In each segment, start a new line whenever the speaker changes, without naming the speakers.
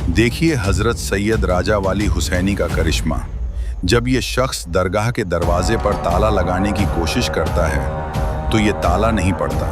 देखिए हजरत सैयद राजा वाली हुसैनी का करिश्मा। जब ये शख्स दरगाह के दरवाजे पर ताला लगाने की कोशिश करता है तो ये ताला नहीं पड़ता।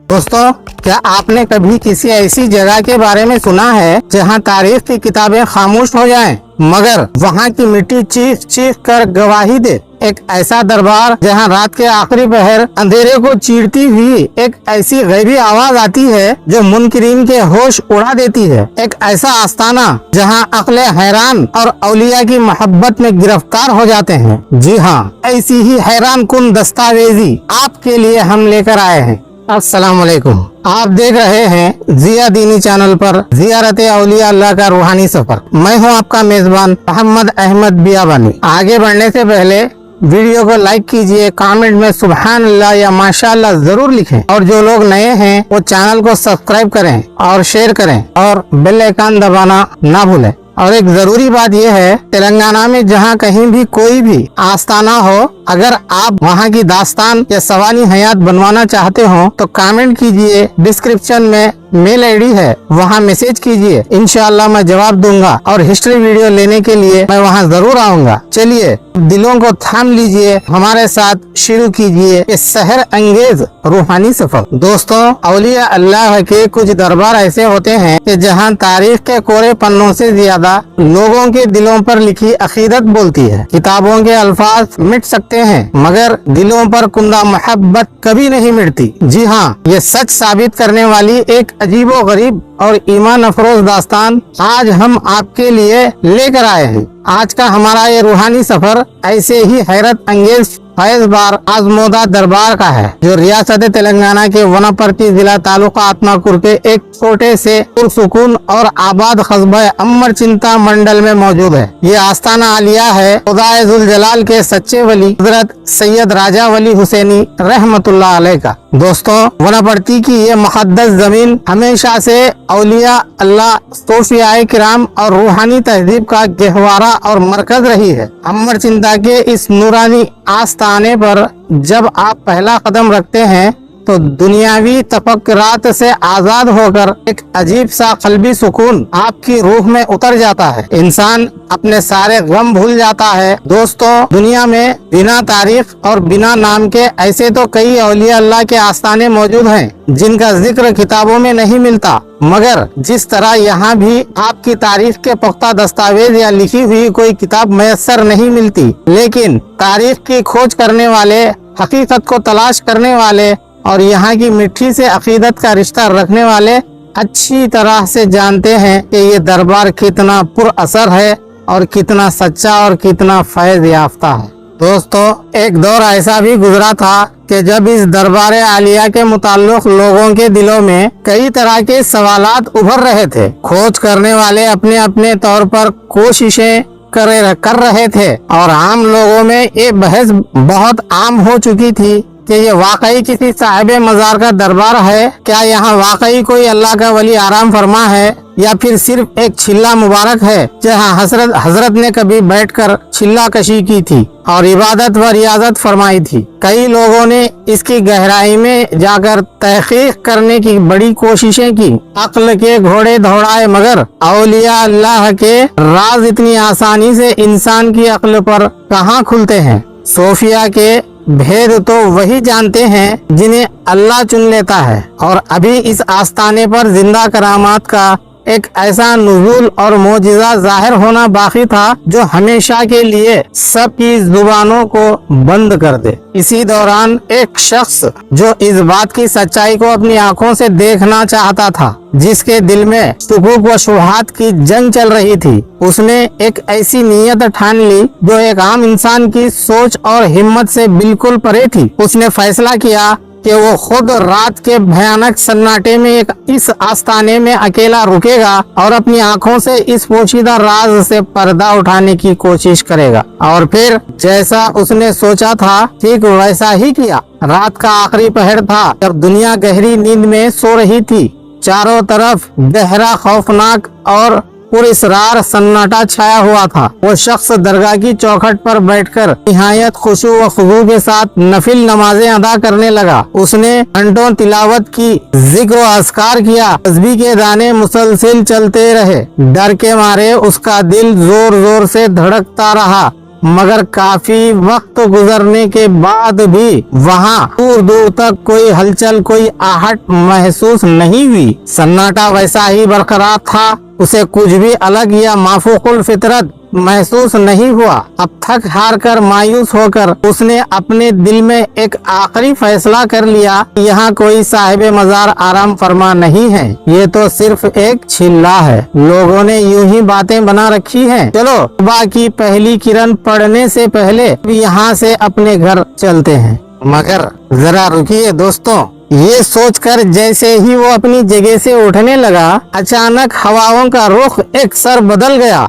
दोस्तों, क्या आपने कभी किसी ऐसी जगह के बारे में सुना है जहां तारीख की किताबें खामोश हो जाएं, मगर वहां की मिट्टी चीख चीख कर गवाही दे? एक ऐसा दरबार जहां रात के आखिरी पहर अंधेरे को चीरती हुई एक ऐसी गैबी आवाज आती है जो मुनकिरीन के होश उड़ा देती है। एक ऐसा आस्थाना जहां अक्ल हैरान और औलिया की मोहब्बत में गिरफ्तार हो जाते हैं। जी हाँ, ऐसी ही हैरान कुन दस्तावेजी आपके लिए हम लेकर आए हैं। अस्सलाम वालेकुम। आप देख रहे हैं जिया दीनी चैनल पर जियारत औलिया अल्लाह का रूहानी सफर। मैं हूं आपका मेजबान मोहम्मद अहमद बियाबानी। आगे बढ़ने से पहले वीडियो को लाइक कीजिए, कमेंट में सुभान अल्लाह या माशाअल्लाह जरूर लिखें, और जो लोग नए हैं वो चैनल को सब्सक्राइब करें और शेयर करें और बेल आइकन दबाना ना भूलें। और एक जरूरी बात यह है, तेलंगाना में जहाँ कहीं भी कोई भी आस्थाना हो, अगर आप वहाँ की दास्तान या सवाली हयात बनवाना चाहते हो तो कमेंट कीजिए। डिस्क्रिप्शन में मेल आईडी है, वहाँ मैसेज कीजिए, इंशाअल्लाह मैं जवाब दूंगा। और हिस्ट्री वीडियो लेने के लिए मैं वहाँ जरूर आऊंगा। चलिए दिलों को थाम लीजिए, हमारे साथ शुरू कीजिए इस सहर अंगेज रूहानी सफर। दोस्तों, औलिया अल्लाह के कुछ दरबार ऐसे होते हैं कि जहाँ तारीख के कोरे पन्नों से ज्यादा लोगों के दिलों पर लिखी अकीदत बोलती है। किताबों के अल्फाज मिट सकते हैं मगर दिलों पर कुंदा मोहब्बत कभी नहीं मिटती। जी हाँ, ये सच साबित करने वाली एक अजीबो गरीब और ईमान अफरोज दास्तान आज हम आपके लिए लेकर आए हैं। आज का हमारा ये रूहानी सफर ऐसे ही हैरत अंगेज फैज बार आजमोदा दरबार का है, जो रियासत तेलंगाना के वनपर्ती जिला तालुका आत्माकुर के एक छोटे से पुरसुकून और आबाद कस्बा अमरचिंता मंडल में मौजूद है। ये आस्थाना आलिया है खुदाए जुल जलाल के सच्चे वली हजरत सैयद राजा वली हुसैनी रहमतुल्लाह अलैह का। दोस्तों, वनपर्ती की ये मुक़द्दस जमीन हमेशा से औलिया अल्लाह, सूफियाए किराम और रूहानी तहजीब का गहवारा और मरकज रही है। अमरचिंता के इस नूरानी आस्थाने पर जब आप पहला कदम रखते हैं तो दुनियावी तफक्कुरात से आजाद होकर एक अजीब सा कल्बी सुकून आपकी रूह में उतर जाता है। इंसान अपने सारे गम भूल जाता है। दोस्तों, दुनिया में बिना तारीफ और बिना नाम के ऐसे तो कई औलिया अल्लाह के आस्थाने मौजूद हैं जिनका जिक्र किताबों में नहीं मिलता, मगर जिस तरह यहाँ भी आपकी तारीफ के पुख्ता दस्तावेज या लिखी हुई कोई किताब मैसर नहीं मिलती, लेकिन तारीफ की खोज करने वाले, हकीकत को तलाश करने वाले और यहाँ की मिट्टी से अकीदत का रिश्ता रखने वाले अच्छी तरह से जानते हैं कि ये दरबार कितना पुर असर है और कितना सच्चा और कितना फैज याफ्ता है। दोस्तों, एक दौर ऐसा भी गुजरा था कि जब इस दरबार आलिया के मुताल्लिक लोगों के दिलों में कई तरह के सवालात उभर रहे थे। खोज करने वाले अपने अपने तौर पर कोशिशें कर रहे थे और आम लोगों में ये बहस बहुत आम हो चुकी थी कि ये वाकई किसी साहिब मजार का दरबार है, क्या यहाँ वाकई कोई अल्लाह का वली आराम फरमा है, या फिर सिर्फ एक छिल्ला मुबारक है जहाँ हजरत ने कभी बैठकर छिल्ला कशी की थी और इबादत व रियाजत फरमाई थी। कई लोगों ने इसकी गहराई में जाकर तहकीक करने की बड़ी कोशिशें की। अक्ल के घोड़े दौड़ाए मगर औलिया अल्लाह के राज इतनी आसानी से इंसान की अक्ल पर कहाँ खुलते हैं। सोफिया के भेद तो वही जानते हैं जिन्हें अल्लाह चुन लेता है। और अभी इस आस्थाने पर जिंदा करामात का एक ऐसा नुज़ूल और मोजिज़ा जाहिर होना बाकी था जो हमेशा के लिए सबकी जुबानों को बंद कर दे। इसी दौरान एक शख्स जो इस बात की सच्चाई को अपनी आंखों से देखना चाहता था, जिसके दिल में शुकूक व शुबहात की जंग चल रही थी, उसने एक ऐसी नीयत ठान ली जो एक आम इंसान की सोच और हिम्मत से बिल्कुल परे थी। उसने फैसला किया कि वो खुद रात के भयानक सन्नाटे में इस आस्थाने में अकेला रुकेगा और अपनी आंखों से इस पोशीदा राज से पर्दा उठाने की कोशिश करेगा। और फिर जैसा उसने सोचा था ठीक वैसा ही किया। रात का आखिरी पहर था जब दुनिया गहरी नींद में सो रही थी। चारों तरफ गहरा खौफनाक और पुरस्रार सन्नाटा छाया हुआ था। वो शख्स दरगाह की चौखट पर बैठकर निहायत खुशू व खुजू के साथ नफिल नमाजें अदा करने लगा। उसने घंटों तिलावत की, जिक्र व अस्कार किया, तस्बीह के दाने मुसलसिल चलते रहे। डर के मारे उसका दिल जोर जोर से धड़कता रहा, मगर काफी वक्त गुजरने के बाद भी वहाँ दूर दूर तक कोई हलचल, कोई आहट महसूस नहीं हुई। सन्नाटा वैसा ही बरकरार था। उसे कुछ भी अलग या माफूकुल फितरत महसूस नहीं हुआ। अब थक हार कर, मायूस होकर उसने अपने दिल में एक आखिरी फैसला कर लिया, यहाँ कोई साहिब मजार आराम फरमा नहीं है, ये तो सिर्फ एक छिल्ला है। लोगों ने यूं ही बातें बना रखी हैं। चलो सुबह की पहली किरण पड़ने से पहले यहाँ से अपने घर चलते हैं। मगर जरा रुकिए दोस्तों, ये सोचकर जैसे ही वो अपनी जगह से उठने लगा, अचानक हवाओं का रुख एक सर बदल गया।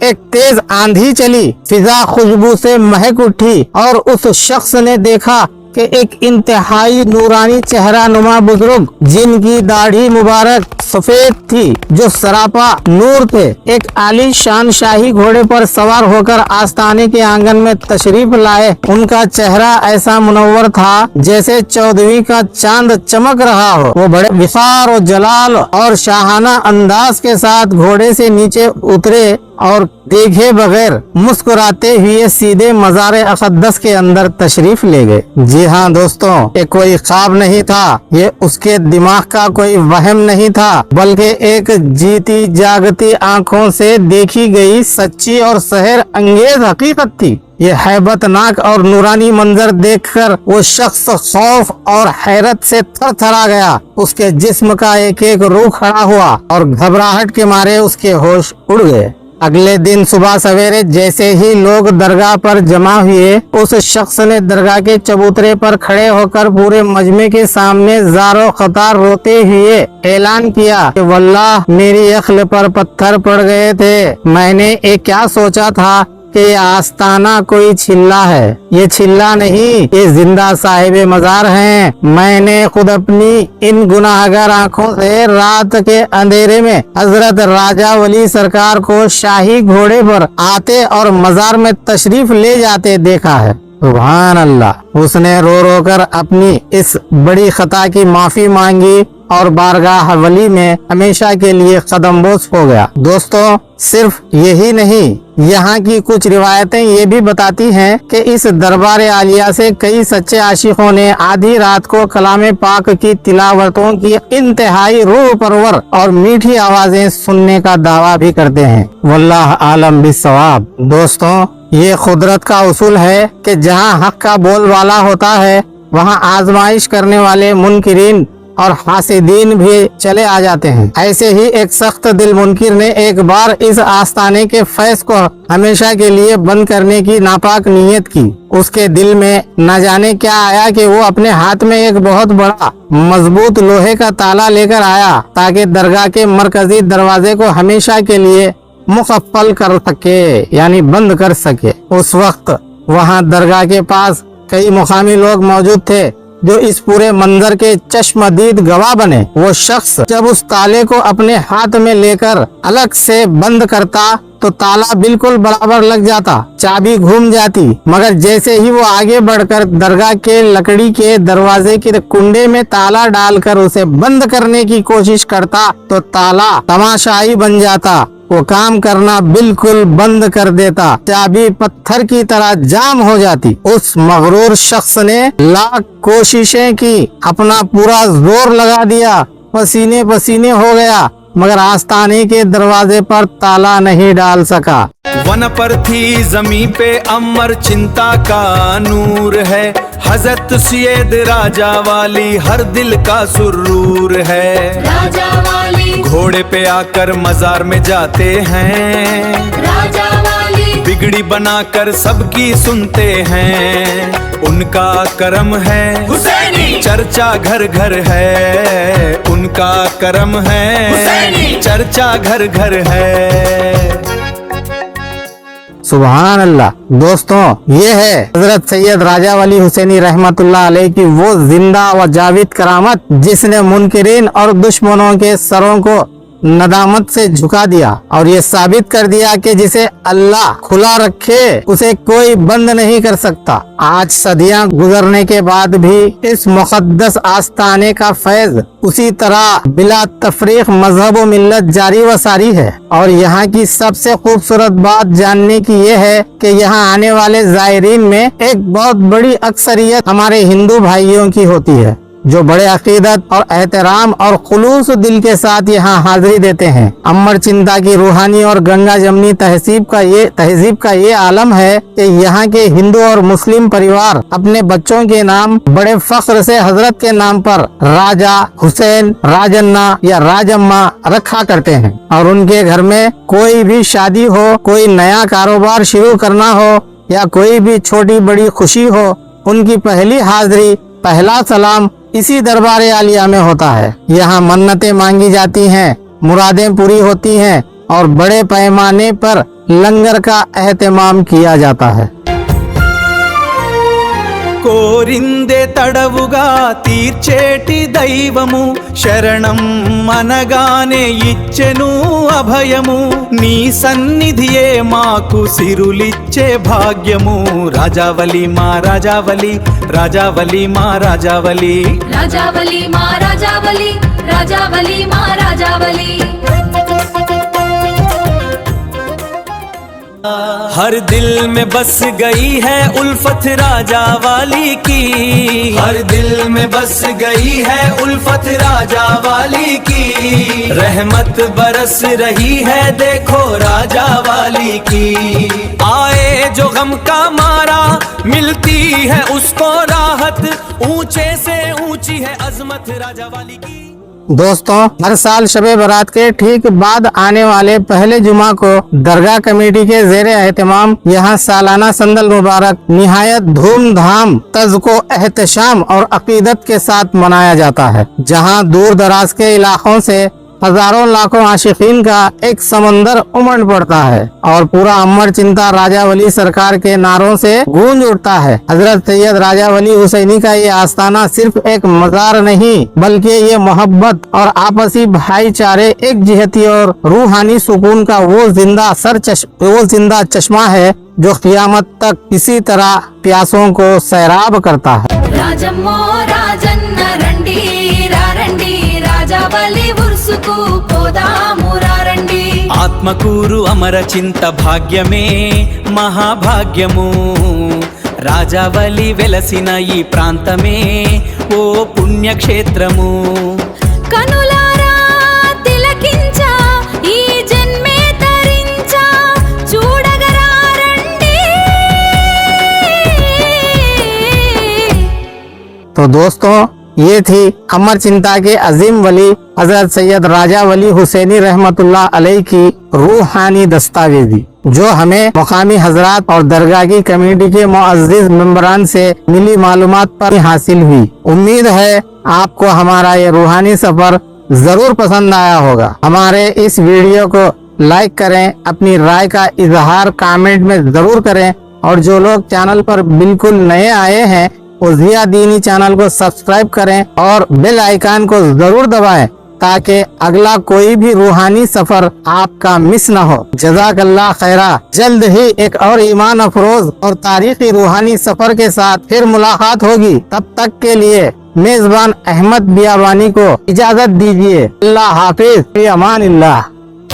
एक तेज आंधी चली, फिजा खुशबू से महक उठी और उस शख्स ने देखा कि एक इंतहाई नूरानी चेहरा नुमा बुजुर्ग, जिनकी दाढ़ी मुबारक सफेद थी, जो सरापा नूर थे, एक आलीशान शाही घोड़े पर सवार होकर आस्थाने के आंगन में तशरीफ लाए। उनका चेहरा ऐसा मुनव्वर था जैसे 14वीं का चांद चमक रहा हो। वो बड़े विसार और जलाल और शाहाना अंदाज के साथ घोड़े से नीचे उतरे और देखे बगैर मुस्कुराते हुए सीधे मज़ार अक़दस के अंदर तशरीफ ले गए। जी हाँ दोस्तों, ये कोई ख्वाब नहीं था, ये उसके दिमाग का कोई वहम नहीं था, बल्कि एक जीती जागती आंखों से देखी गई सच्ची और सहर अंगेज हकीकत थी। ये हैबतनाक और नूरानी मंजर देखकर वो शख्स खौफ और हैरत से थरथरा गया। उसके जिस्म का एक एक रूह खड़ा हुआ और घबराहट के मारे उसके होश उड़ गए। अगले दिन सुबह सवेरे जैसे ही लोग दरगाह पर जमा हुए, उस शख्स ने दरगाह के चबूतरे पर खड़े होकर पूरे मजमे के सामने ज़ारो ख़तार रोते हुए ऐलान किया कि वल्लाह मेरी अक्ल पर पत्थर पड़ गए थे। मैंने ये क्या सोचा था कि ये आस्ताना कोई छिल्ला है। ये छिल्ला नहीं, ये जिंदा साहिब मजार हैं। मैंने खुद अपनी इन गुनाहगार आंखों से रात के अंधेरे में हजरत राजा वली सरकार को शाही घोड़े पर आते और मजार में तशरीफ ले जाते देखा है। सुभान अल्लाह। उसने रो रो कर अपनी इस बड़ी खता की माफी मांगी और बारगाह वली में हमेशा के लिए कदमबोस हो गया। दोस्तों, सिर्फ यही नहीं, यहाँ की कुछ रिवायतें ये भी बताती हैं कि इस दरबार आलिया से कई सच्चे आशिकों ने आधी रात को कलाम पाक की तिलावतों की इंतहाई रूह परवर और मीठी आवाजें सुनने का दावा भी करते हैं। वल्लाह आलम बिस्सवाब। दोस्तों, ये कुदरत का उसूल है कि जहाँ हक का बोलबाला होता है, वहाँ आजमाइश करने वाले मुनकिरीन और हासिदीन भी चले आ जाते हैं। ऐसे ही एक सख्त दिल मुनकिर ने एक बार इस आस्थाने के फैज को हमेशा के लिए बंद करने की नापाक नीयत की। उसके दिल में न जाने क्या आया कि वो अपने हाथ में एक बहुत बड़ा मजबूत लोहे का ताला लेकर आया, ताकि दरगाह के मरकजी दरवाजे को हमेशा के लिए मुकफ्फल कर सके, यानी बंद कर सके। उस वक्त वहाँ दरगाह के पास कई मुकामी लोग मौजूद थे जो इस पूरे मंजर के चश्मदीद गवाह बने। वो शख्स जब उस ताले को अपने हाथ में लेकर अलग से बंद करता तो ताला बिल्कुल बराबर लग जाता, चाबी घूम जाती, मगर जैसे ही वो आगे बढ़कर दरगाह के लकड़ी के दरवाजे के कुंडे में ताला डालकर उसे बंद करने की कोशिश करता तो ताला तमाशाई बन जाता, वो काम करना बिल्कुल बंद कर देता, चाबी पत्थर की तरह जाम हो जाती। उस मगरूर शख्स ने लाख कोशिशें की, अपना पूरा जोर लगा दिया, पसीने पसीने हो गया, मगर आस्थाने के दरवाजे पर ताला नहीं डाल सका।
वन पर थी जमी पे अमर चिंता का नूर है, हजरत सैयद राजा वाली हर दिल का सुरूर है।
राजा वाली
घोड़े पे आकर मजार में जाते हैं,
राजा वाली
बिगड़ी बनाकर सबकी सुनते हैं। उनका करम है
हुसैनी,
चर्चा घर घर है। उनका करम है
हुसैनी,
चर्चा घर घर है।
सुभान अल्लाह। दोस्तों, ये है हजरत सैयद राजा वली हुसैनी रहमतुल्लाह अलैह की वो जिंदा व जाविद करामत, जिसने मुनकिरीन और दुश्मनों के सरों को नदामत से झुका दिया और ये साबित कर दिया कि जिसे अल्लाह खुला रखे उसे कोई बंद नहीं कर सकता। आज सदियां गुजरने के बाद भी इस मुक़द्दस आस्ताने का फैज उसी तरह बिला तफरीक मजहब व मिल्लत जारी व सारी है। और यहाँ की सबसे खूबसूरत बात जानने की ये है कि यहाँ आने वाले ज़ायरीन में एक बहुत बड़ी अक्सरियत हमारे हिंदू भाइयों की होती है, जो बड़े अकीदत और एहतराम और खुलूस दिल के साथ यहाँ हाजिरी देते हैं। अमर चिंता की रूहानी और गंगा जमनी तहजीब का ये आलम है कि यहाँ के हिंदू और मुस्लिम परिवार अपने बच्चों के नाम बड़े फख्र से हजरत के नाम पर राजा, हुसैन, राजन्ना या राजम्मा रखा करते हैं। और उनके घर में कोई भी शादी हो, कोई नया कारोबार शुरू करना हो या कोई भी छोटी बड़ी खुशी हो, उनकी पहली हाजिरी, पहला सलाम इसी दरबार आलिया में होता है। यहाँ मन्नतें मांगी जाती हैं, मुरादें पूरी होती हैं और बड़े पैमाने पर लंगर का एहतमाम किया जाता है।
కోరిందే తడవుగా తీర్చేటి దైవము శరణం అనగానే ఇచ్చెను అభయము నీ సన్నిధియే మాకు సిరులిచ్చే భాగ్యము రాజావలి మా రాజావలి రాజావలి మా రాజావలి
राजावली माँ राजावली राजावली माँ राजावली।
हर दिल में बस गई है उल्फत राजा वाली की, हर दिल में बस गई है उल्फत राजा वाली की, रहमत बरस रही है देखो राजा वाली की। आए जो गम का मारा मिलती है उसको राहत, ऊंचे से ऊंची है अजमत राजा वाली की।
दोस्तों, हर साल शबे बारात के ठीक बाद आने वाले पहले जुमा को दरगाह कमेटी के ज़ेरे एहतमाम यहाँ सालाना संदल मुबारक निहायत धूमधाम, तज़्को, एहतशाम और अकीदत के साथ मनाया जाता है, जहाँ दूर दराज के इलाकों से हजारों लाखों आशिकीन का एक समंदर उमड़ पड़ता है और पूरा अमर चिंता राजा वली सरकार के नारों से गूंज उठता है। हजरत सैयद राजा वली हुसैनी का ये आस्ताना सिर्फ एक मज़ार नहीं बल्कि ये मोहब्बत और आपसी भाईचारे, एक जिहती और रूहानी सुकून का वो जिंदा चश्मा है जो क़ियामत तक इसी तरह प्यासों को सैराब करता है।
राजम्मो राजन्न रंडी रारंडी राजावली उर्सुकु पोदामु रारंडी।
ఆత్మకూరు అమర చింత భాగ్యమే మహాభాగ్యము రాజావలి వెలసిన ఈ ప్రాంతమే ఓ పుణ్యక్షేత్రము।
కనులారా తిలకించా ఈ జన్మే తరించా చూడగరారండి।
तो दोस्तों, ये थी अमर चिंता के अजीम वली हजरत सैयद राजा वली हुसैनी रहमतुल्लाह अलैह की रूहानी दस्तावेजी, जो हमें मुकामी हजरात और दरगाह की कमेटी के मुअज़्ज़िज़ मेंबरान से मिली मालूमात पर हासिल हुई। उम्मीद है आपको हमारा ये रूहानी सफर जरूर पसंद आया होगा। हमारे इस वीडियो को लाइक करें, अपनी राय का इजहार कमेंट में जरूर करें और जो लोग चैनल पर बिल्कुल नए आए हैं वो ज़िया दीनी चैनल को सब्सक्राइब करें और बेल आइकन को जरूर दबाएं ताकि अगला कोई भी रूहानी सफर आपका मिस न हो। जज़ाकल्लाह खैरा। जल्द ही एक और ईमान अफरोज और तारीखी रूहानी सफर के साथ फिर मुलाकात होगी। तब तक के लिए मेजबान अहमद बियाबानी को इजाजत दीजिए। अल्लाह हाफिज, फी अमानिल्लाह।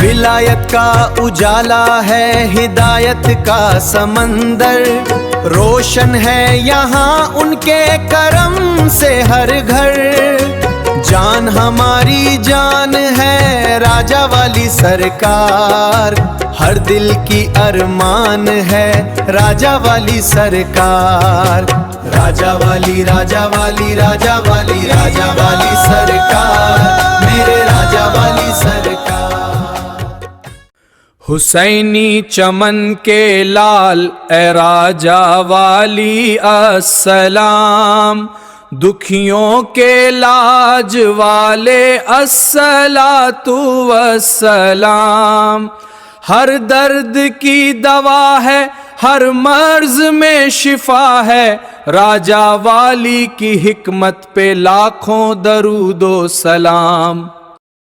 विलायत का उजाला है हिदायत का समंदर, रोशन है यहाँ उनके करम से हर घर। जान हमारी जान है राजा वाली सरकार, हर दिल की अरमान है राजा वाली सरकार। राजा वाली राजा वाली राजा वाली राजा वाली सरकार, मेरे राजा वाली सरकार। हुसैनी चमन के लाल ए राजा वाली अस्सलाम, दुखियों के लाज वाले अस्सलातु वस्सलाम। हर दर्द की दवा है, हर मर्ज में शिफा है, राजा वाली की हिकमत पे लाखों दरूदो सलाम।